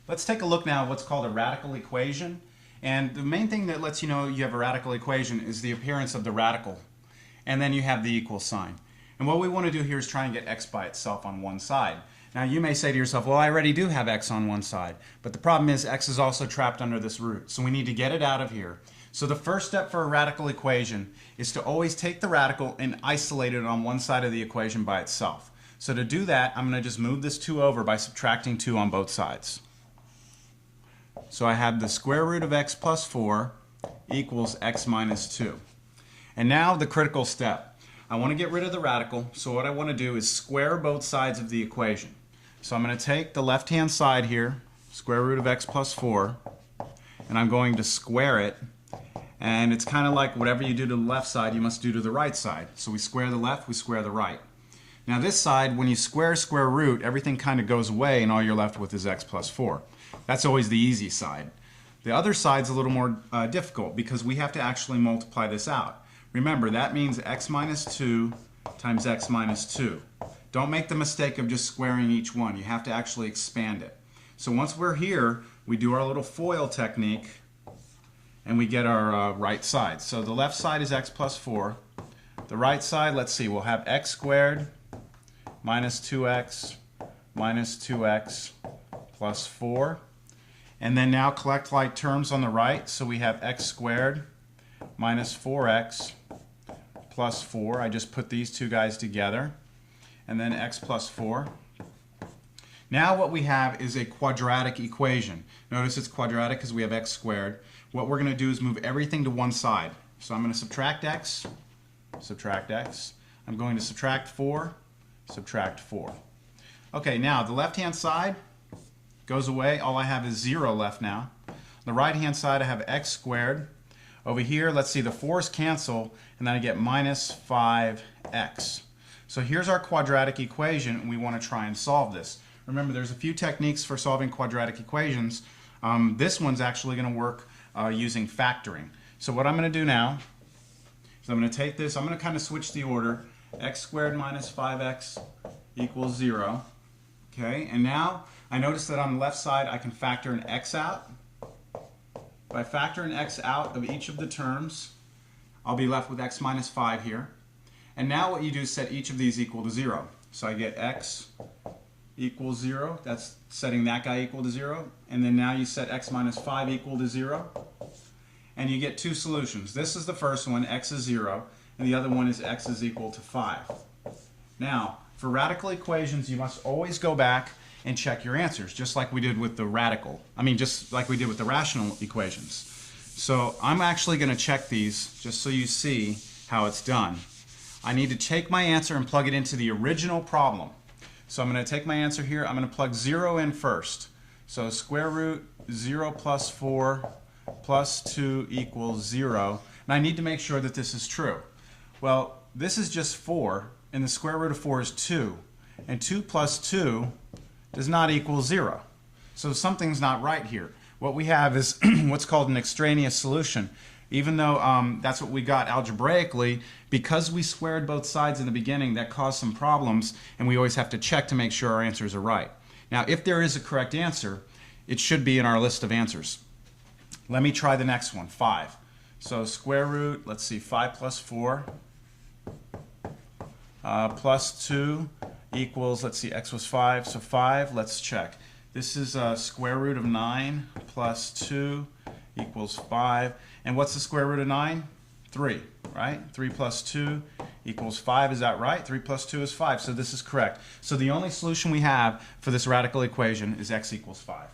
Let's take a look now at what's called a radical equation. And the main thing that lets you know you have a radical equation is the appearance of the radical. And then you have the equal sign. And what we want to do here is try and get x by itself on one side. Now you may say to yourself, well, I already do have x on one side. But the problem is x is also trapped under this root. So we need to get it out of here. So the first step for a radical equation is to always take the radical and isolate it on one side of the equation by itself. So to do that, I'm going to just move this 2 over by subtracting 2 on both sides. So I have the square root of x plus 4 equals x minus 2. And now the critical step. I want to get rid of the radical, so what I want to do is square both sides of the equation. So I'm going to take the left-hand side here, square root of x plus 4, and I'm going to square it. And it's kind of like whatever you do to the left side, you must do to the right side. So we square the left, we square the right. Now this side, when you square square root, everything kind of goes away and all you're left with is x plus 4. That's always the easy side. The other side's a little more difficult because we have to actually multiply this out. Remember, that means x minus 2 times x minus 2. Don't make the mistake of just squaring each one. You have to actually expand it. So once we're here, we do our little FOIL technique and we get our right side. So the left side is x plus 4. The right side, let's see, we'll have x squared minus 2x minus 2x plus 4. And then now collect like terms on the right. So we have x squared minus 4x plus 4. I just put these two guys together. And then x plus 4. Now what we have is a quadratic equation. Notice it's quadratic because we have x squared. What we're going to do is move everything to one side. So I'm going to subtract x, subtract x. I'm going to subtract 4, subtract 4. Okay, now the left-hand side goes away. All I have is 0 left now. On the right-hand side, I have x squared. Over here, let's see, the 4's cancel, and then I get minus 5x. So here's our quadratic equation, and we want to try and solve this. Remember, there's a few techniques for solving quadratic equations. This one's actually going to work using factoring. So what I'm going to do now is I'm going to take this, I'm going to kind of switch the order. X squared minus 5x equals 0. Okay, and now I notice that on the left side I can factor an x out. If I factor an x out of each of the terms, I'll be left with x minus 5 here. And now what you do is set each of these equal to 0. So I get x equals 0. That's setting that guy equal to 0. And then now you set x minus 5 equal to 0. And you get two solutions. This is the first one, x is 0. And the other one is x is equal to 5. Now, for radical equations, you must always go back and check your answers, just like we did with the just like we did with the rational equations. So I'm actually going to check these just so you see how it's done. I need to take my answer and plug it into the original problem. So I'm going to take my answer here, I'm going to plug 0 in first. So square root 0 plus 4 plus 2 equals 0. And I need to make sure that this is true. Well, this is just 4, and the square root of 4 is 2. And 2 plus 2 does not equal 0. So something's not right here. What we have is what's called an extraneous solution. Even though that's what we got algebraically, because we squared both sides in the beginning, that caused some problems, and we always have to check to make sure our answers are right. Now, if there is a correct answer, it should be in our list of answers. Let me try the next one, 5. So square root, let's see, 5 plus 4 plus 2 equals, let's see, x was 5, so 5, let's check. This is square root of 9 plus 2 equals 5. And what's the square root of 9? 3, right? 3 plus 2 equals 5. Is that right? 3 plus 2 is 5. So this is correct. So the only solution we have for this radical equation is x equals 5.